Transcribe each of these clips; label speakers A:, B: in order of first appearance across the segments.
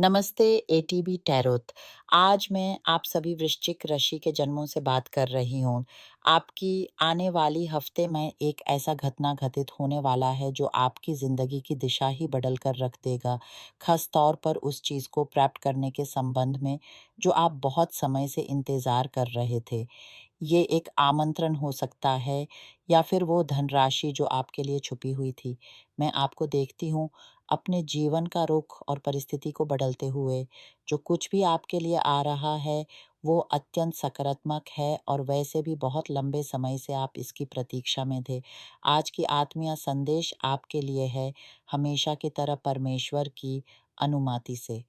A: नमस्ते ATB tarot. आज मैं आप सभी वृश्चिक राशि के जन्मों से बात कर रही हूँ। आपकी आने वाली हफ्ते में एक ऐसा घटना घटित होने वाला है जो आपकी ज़िंदगी की दिशा ही बदल कर रख देगा। ख़ास तौर पर उस चीज़ को प्राप्त करने के संबंध में जो आप बहुत समय से इंतज़ार कर रहे थे। ये एक आमंत्रण हो सकता है या फिर वो धनराशि जो आपके लिए छुपी हुई थी। मैं आपको देखती हूँ अपने जीवन का रुख और परिस्थिति को बदलते हुए। जो कुछ भी आपके लिए आ रहा है वो अत्यंत सकारात्मक है और वैसे भी बहुत लंबे समय से आप इसकी प्रतीक्षा में थे। आज की आत्मीय संदेश आपके लिए है, हमेशा की तरह परमेश्वर की अनुमति से।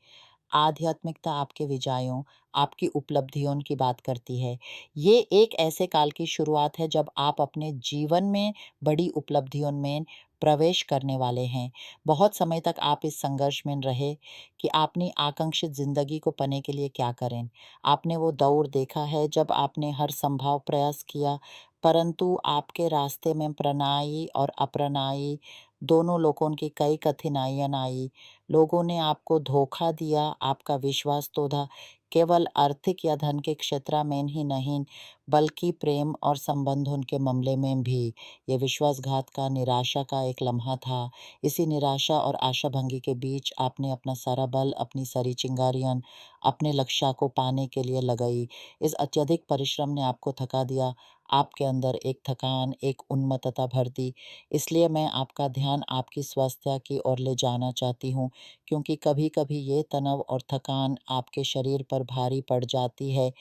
A: आध्यात्मिकता आपके विजयों, आपकी उपलब्धियों की बात करती है। ये एक ऐसे काल की शुरुआत है जब आप अपने जीवन में बड़ी उपलब्धियों में प्रवेश करने वाले हैं। बहुत समय तक आप इस संघर्ष में रहे कि अपनी आकांक्षित ज़िंदगी को पाने के लिए क्या करें। आपने वो दौर देखा है जब आपने हर संभव प्रयास किया, परंतु आपके रास्ते में प्रणाई और अप्रणाई दोनों लोगों की कई कठिनाइयाँ आई। लोगों ने आपको धोखा दिया, आपका विश्वास तोड़ा, केवल आर्थिक या धन के क्षेत्र में ही नहीं, बल्कि प्रेम और संबंधों के मामले में भी। ये विश्वासघात का, निराशा का एक लम्हा था। इसी निराशा और आशाभंगी के बीच आपने अपना सारा बल, अपनी सारी चिंगारियाँ अपने लक्ष्य को पाने के लिए लगाई। इस अत्यधिक परिश्रम ने आपको थका दिया। आपके अंदर एक थकान, एक उन्मत्तता भर दी। इसलिए मैं आपका ध्यान आपकी स्वास्थ्य की ओर ले जाना चाहती हूँ, क्योंकि कभी-कभी ये तनाव और थकान आपके शरीर पर भारी पड़ जाती है।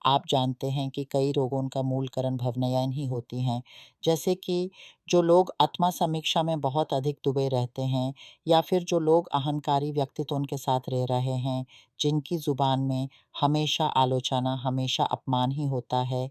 A: आप जानते हैं कि कई रोगों का मूल कारण भावनाएँ ही होती हैं। जैसे कि जो लोग आत्म समीक्षा में बहुत अधिक डूबे रहते हैं या फिर जो लोग अहंकारी व्यक्तित्व के साथ रह रहे हैं, जिनकी ज़ुबान में हमेशा आलोचना, हमेशा अपमान ही होता है,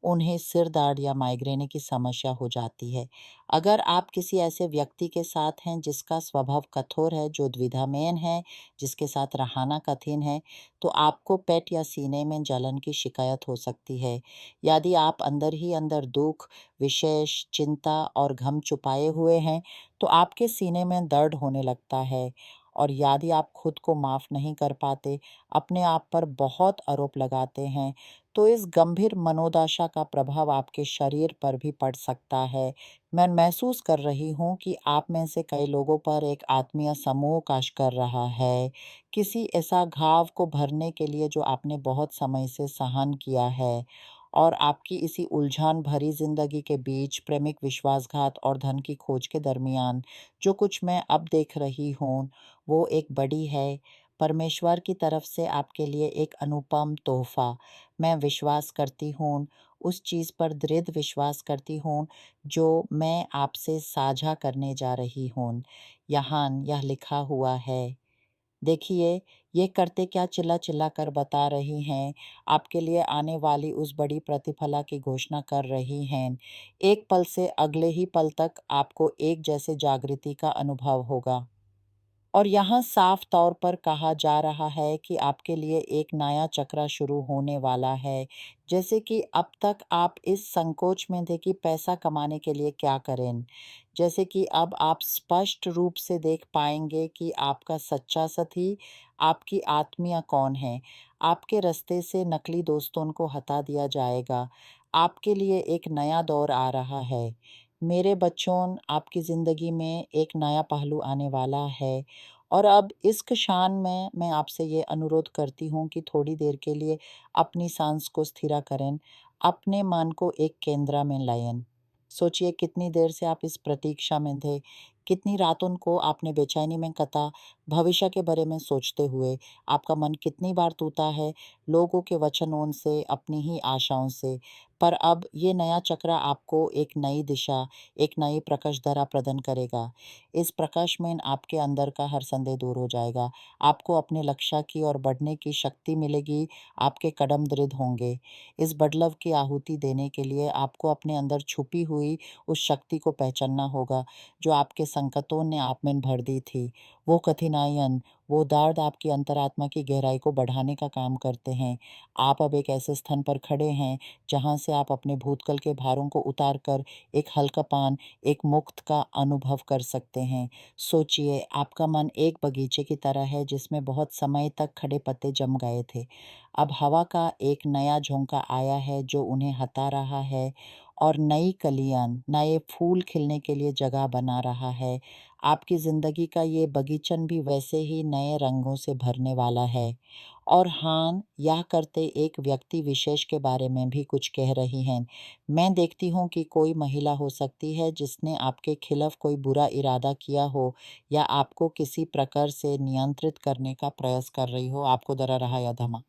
A: उन्हें सिर दर्द या माइग्रेन की समस्या हो जाती है। अगर आप किसी ऐसे व्यक्ति के साथ हैं जिसका स्वभाव कठोर है, जो द्विधामय है, जिसके साथ रहना कठिन है, तो आपको पेट या सीने में जलन की शिकायत हो सकती है। यदि आप अंदर ही अंदर दुख, विशेष चिंता और गम छुपाए हुए हैं, तो आपके सीने में दर्द होने लगता है। और यदि आप खुद को माफ़ नहीं कर पाते, अपने आप पर बहुत आरोप लगाते हैं, तो इस गंभीर मनोदशा का प्रभाव आपके शरीर पर भी पड़ सकता है। मैं महसूस कर रही हूँ कि आप में से कई लोगों पर एक आत्मीय समूह काश कर रहा है, किसी ऐसा घाव को भरने के लिए जो आपने बहुत समय से सहन किया है। और आपकी इसी उलझन भरी ज़िंदगी के बीच प्रेमिक विश्वासघात और धन की खोज के दरमियान जो कुछ मैं अब देख रही हूँ, वो एक बड़ी है, परमेश्वर की तरफ से आपके लिए एक अनुपम तोहफ़ा। मैं विश्वास करती हूँ, उस चीज़ पर दृढ़ विश्वास करती हूँ जो मैं आपसे साझा करने जा रही हूँ। यहाँ यह लिखा हुआ है, देखिए, ये करते क्या चिल्ला-चिल्ला कर बता रही हैं, आपके लिए आने वाली उस बड़ी प्रतिफला की घोषणा कर रही हैं। एक पल से अगले ही पल तक आपको एक जैसे जागृति का अनुभव होगा। और यहाँ साफ तौर पर कहा जा रहा है कि आपके लिए एक नया चक्र शुरू होने वाला है। जैसे कि अब तक आप इस संकोच में थे कि पैसा कमाने के लिए क्या करें। जैसे कि अब आप स्पष्ट रूप से देख पाएँगे कि आपका सच्चा साथी, आपकी आत्मीय कौन है। आपके रास्ते से नकली दोस्तों को हटा दिया जाएगा। आपके लिए एक नया दौर आ रहा है। मेरे बच्चों, आपकी ज़िंदगी में एक नया पहलू आने वाला है। और अब इस क्षण में मैं आपसे ये अनुरोध करती हूँ कि थोड़ी देर के लिए अपनी साँस को स्थिर करें, अपने मन को एक केंद्र में लाएँ। सोचिए कितनी देर से आप इस प्रतीक्षा में थे, कितनी रातों को आपने बेचैनी में कटा, भविष्य के बारे में सोचते हुए। आपका मन कितनी बार टूटा है, लोगों के वचनों से, अपनी ही आशाओं से। पर अब ये नया चक्र आपको एक नई दिशा, एक नई प्रकाश धारा प्रदान करेगा। इस प्रकाश में आपके अंदर का हर संदेह दूर हो जाएगा। आपको अपने लक्ष्य की ओर बढ़ने की शक्ति मिलेगी, आपके कदम दृढ़ होंगे। इस बदलाव की आहुति देने के लिए आपको अपने अंदर छुपी हुई उस शक्ति को पहचानना होगा, जो आपके संकटों ने आप में भर दी थी। वो कठिनाइयन, वो दर्द आपकी अंतरात्मा की गहराई को बढ़ाने का काम करते हैं। आप अब एक ऐसे स्थान पर खड़े हैं, जहाँ से आप अपने भूतकाल के भारों को उतार कर एक हल्कापन, एक मुक्त का अनुभव कर सकते हैं। सोचिए, आपका मन एक बगीचे की तरह है जिसमें बहुत समय तक खड़े पत्ते जम गए थे। अब हवा का एक नया झोंका आया है जो उन्हें हटा रहा है और नई कलियाँ, नए फूल खिलने के लिए जगह बना रहा है। आपकी ज़िंदगी का ये बगीचन भी वैसे ही नए रंगों से भरने वाला है। और हाँ, यह करते एक व्यक्ति विशेष के बारे में भी कुछ कह रही हैं। मैं देखती हूँ कि कोई महिला हो सकती है जिसने आपके खिलाफ कोई बुरा इरादा किया हो या आपको किसी प्रकार से नियंत्रित करने का प्रयास कर रही हो, आपको दरा रहा या धमा।